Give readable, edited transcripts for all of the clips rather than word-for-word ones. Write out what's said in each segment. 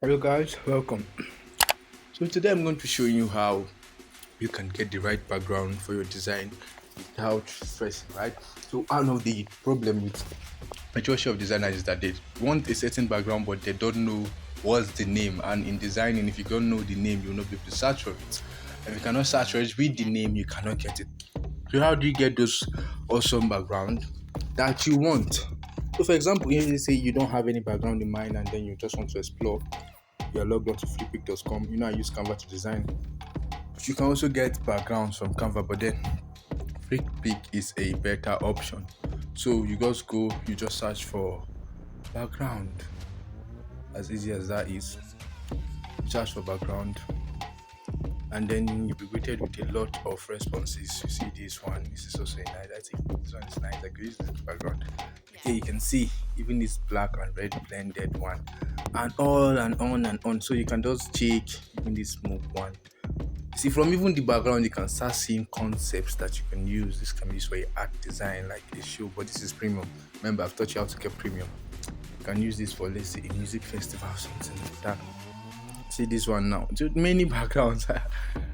Hello guys, welcome. So today I'm going to show you how you can get the right background for your design without stressing, right? So one of the problem with majority of designers is that they want a certain background but they don't know what's the name. And in designing, if you don't know the name, you'll not be able to search for it. If you cannot search for it with the name, you cannot get it. So how do you get those awesome background that you want? So for example, you say you don't have any background in mind and then you just want to explore, you're logged on to flipic.com. I use Canva to design. You can also get backgrounds from Canva, but then Flickpick is a better option. So you just search for background. As easy as that is, you search for background, and then you'll be greeted with a lot of responses. You see this one, this is also nice. I think this one is nice. I could use this background. Okay, you can see even this black and red blended one, and all and on and on. So you can just check even this smoke one. See, from even the background, you can start seeing concepts that you can use. This can be used for your art design, like a show, but this is premium. Remember, I've taught you how to get premium. You can use this for, let's say, a music festival or something like that. See this one now. So many backgrounds.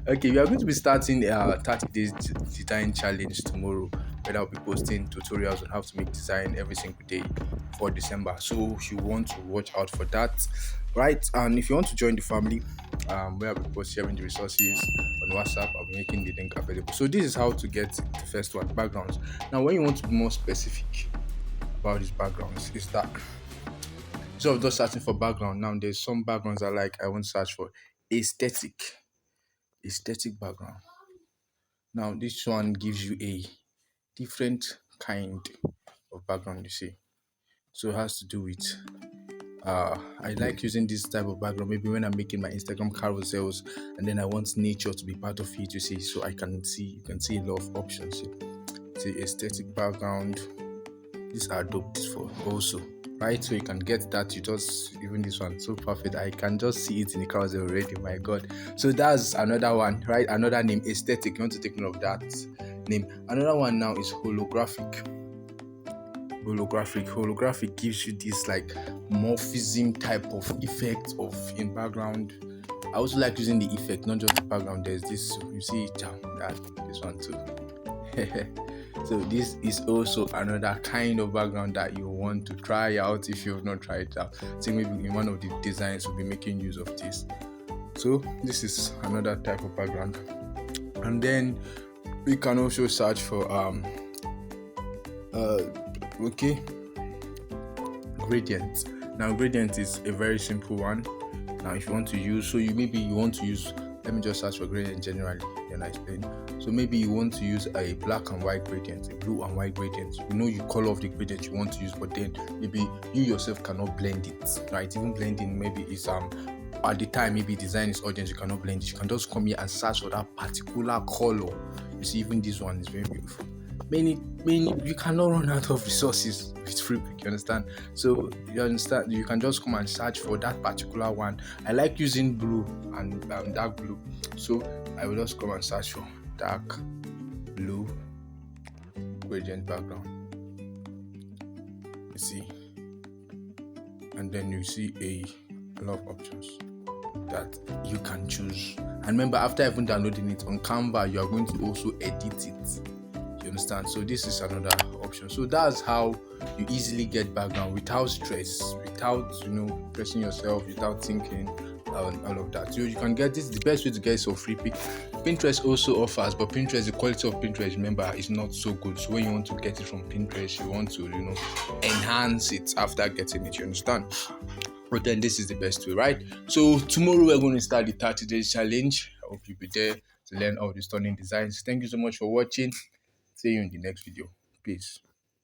Okay, we are going to be starting a 30 days design challenge tomorrow, where I'll be posting tutorials on how to make design every single day for December. So you want to watch out for that, right? And if you want to join the family, where I'll be sharing the resources on WhatsApp, I'll be making the link available. So this is how to get the first one, backgrounds. Now, when you want to be more specific about these backgrounds, is that so of just searching for background. Now there's some backgrounds I want to search for aesthetic, aesthetic background. Now this one gives you a different kind of background. You see, so it has to do with I like using this type of background maybe when I'm making my Instagram carousels and then I want nature to be part of it, you see, so you can see a lot of options here. See aesthetic background, these are dope for also, right? So you can get that. You just even this one so perfect. I can just see it in the carousel already. My God! So that's another one, right? Another name, aesthetic. You want to take note of that name. Another one now is holographic. Holographic gives you this like morphism type of effect of in background. I also like using the effect, not just the background. There's this, you see that this one too. So this is also another kind of background that you want to try out if you've not tried it out. I think maybe in one of the designs we'll be making use of this. So this is another type of background. And then we can also search for okay, gradient. Now gradient is a very simple one. Now if you want to use, you want to use, let me just search for gradient generally, then I explain. So maybe you want to use a black and white gradient, a blue and white gradient. You color of the gradient you want to use, but then maybe you yourself cannot blend it, right? Even blending maybe is at the time maybe design is audience, you cannot blend it. You can just come here and search for that particular color. You see, even this one is very beautiful. Many you cannot run out of resources with free, you understand? So you understand, you can just come and search for that particular one. I like using blue and dark blue, so I will just come and search for dark blue gradient background. You see, and then you see a lot of options that you can choose. And remember, after even downloading it on Canva, you are going to also edit it. You understand? So this is another option. So that's how you easily get background without stress, without pressing yourself, without thinking and all of that. So you can get this. The best way to get is for free pick. Pinterest also offers, but Pinterest, the quality of Pinterest, remember, is not so good. So when you want to get it from Pinterest, you want to enhance it after getting it. You understand? But then this is the best way, right? So tomorrow we're going to start the 30 days challenge. I hope you'll be there to learn all the stunning designs. Thank you so much for watching. See you in the next video. Peace.